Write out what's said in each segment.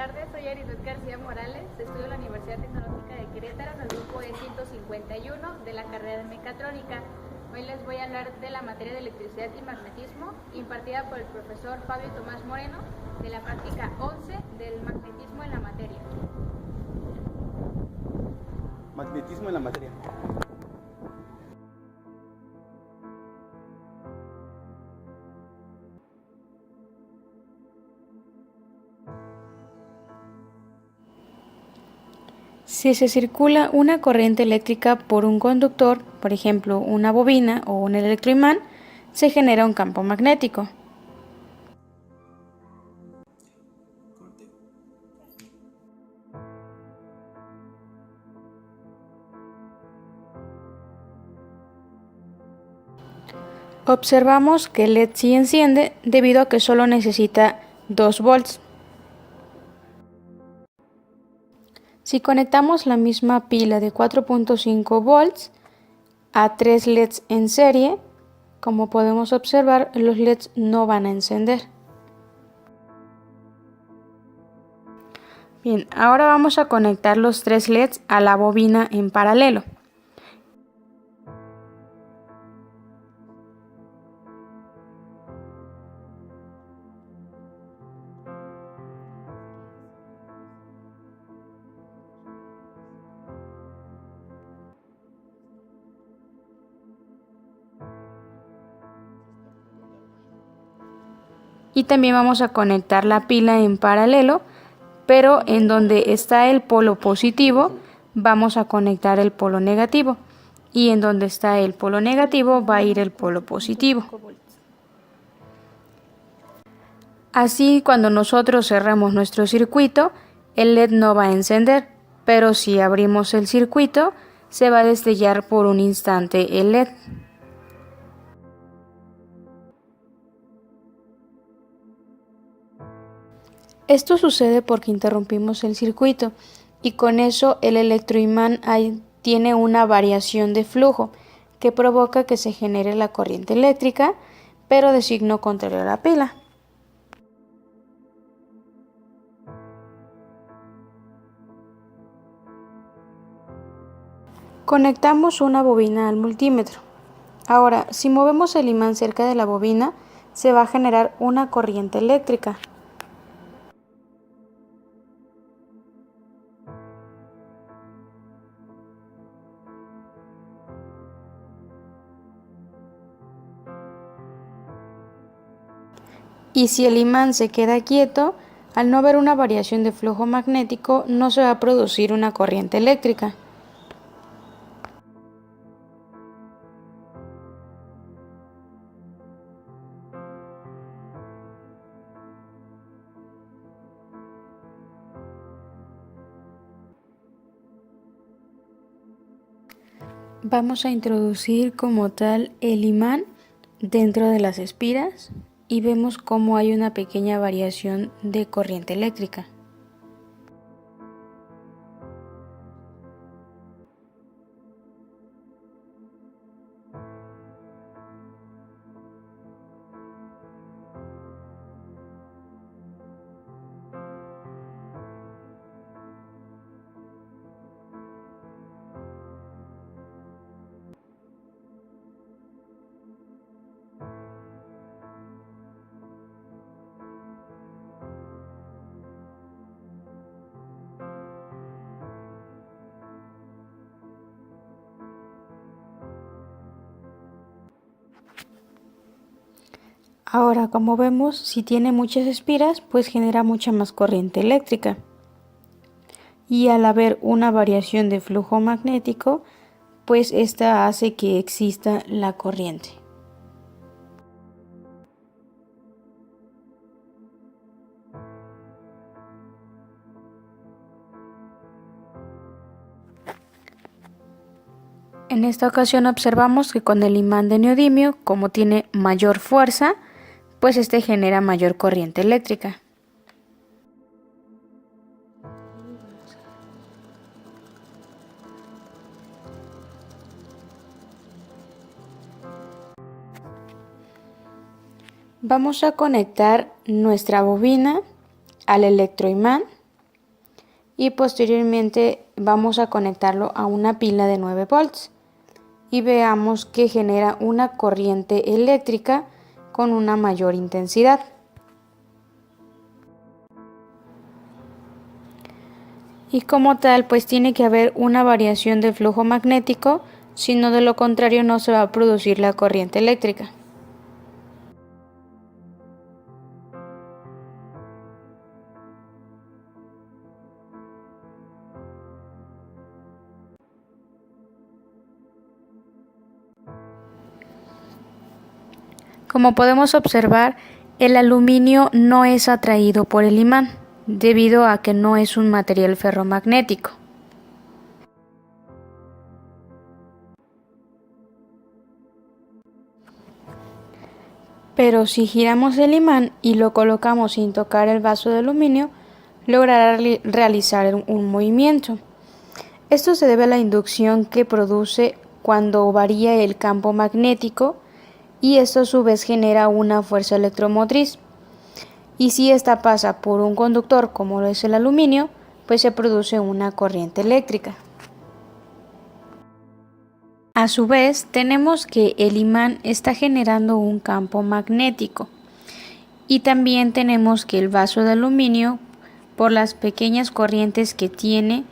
tardes, soy Arisbeth García Morales, estudio en la Universidad Tecnológica de Querétaro en el grupo E151 de la carrera de Mecatrónica. Hoy les voy a hablar de la materia de electricidad y magnetismo, impartida por el profesor Fabio Tomás Moreno, de la práctica 11 del magnetismo en la materia. Magnetismo en la materia. Si se circula una corriente eléctrica por un conductor, por ejemplo una bobina o un electroimán, se genera un campo magnético. Observamos que el LED sí enciende debido a que solo necesita 2 volts. Si conectamos la misma pila de 4.5 volts a 3 LEDs en serie, como podemos observar, los LEDs no van a encender. Bien, ahora vamos a conectar los 3 LEDs a la bobina en paralelo. Y también vamos a conectar la pila en paralelo, pero en donde está el polo positivo vamos a conectar el polo negativo, y en donde está el polo negativo va a ir el polo positivo. Así, cuando nosotros cerramos nuestro circuito, el LED no va a encender, pero si abrimos el circuito se va a destellar por un instante el LED. Esto sucede porque interrumpimos el circuito y con eso el electroimán tiene una variación de flujo que provoca que se genere la corriente eléctrica, pero de signo contrario a la pila. Conectamos una bobina al multímetro. Ahora, si movemos el imán cerca de la bobina, se va a generar una corriente eléctrica. Y si el imán se queda quieto, al no haber una variación de flujo magnético, no se va a producir una corriente eléctrica. Vamos a introducir como tal el imán dentro de las espiras y vemos cómo hay una pequeña variación de corriente eléctrica. Ahora, como vemos, si tiene muchas espiras, pues genera mucha más corriente eléctrica. Y al haber una variación de flujo magnético, pues esta hace que exista la corriente. En esta ocasión observamos que con el imán de neodimio, como tiene mayor fuerza, pues este genera mayor corriente eléctrica. Vamos a conectar nuestra bobina al electroimán y posteriormente vamos a conectarlo a una pila de 9 volts y veamos que genera una corriente eléctrica con una mayor intensidad. Y como tal, pues tiene que haber una variación del flujo magnético, si no, de lo contrario no se va a producir la corriente eléctrica. Como podemos observar, el aluminio no es atraído por el imán, debido a que no es un material ferromagnético. Pero si giramos el imán y lo colocamos sin tocar el vaso de aluminio, logrará realizar un movimiento. Esto se debe a la inducción que produce cuando varía el campo magnético, y esto a su vez genera una fuerza electromotriz. Y si esta pasa por un conductor como lo es el aluminio, pues se produce una corriente eléctrica. A su vez, tenemos que el imán está generando un campo magnético, y también tenemos que el vaso de aluminio, por las pequeñas corrientes que tiene,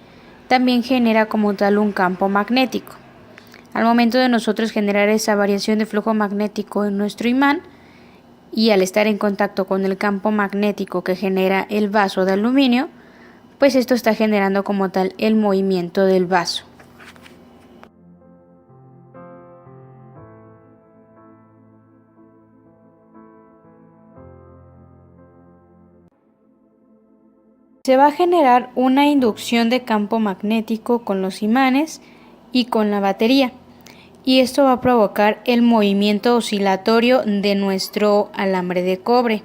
también genera como tal un campo magnético. Al momento de nosotros generar esa variación de flujo magnético en nuestro imán, y al estar en contacto con el campo magnético que genera el vaso de aluminio, pues esto está generando como tal el movimiento del vaso. Se va a generar una inducción de campo magnético con los imanes y con la batería, y esto va a provocar el movimiento oscilatorio de nuestro alambre de cobre.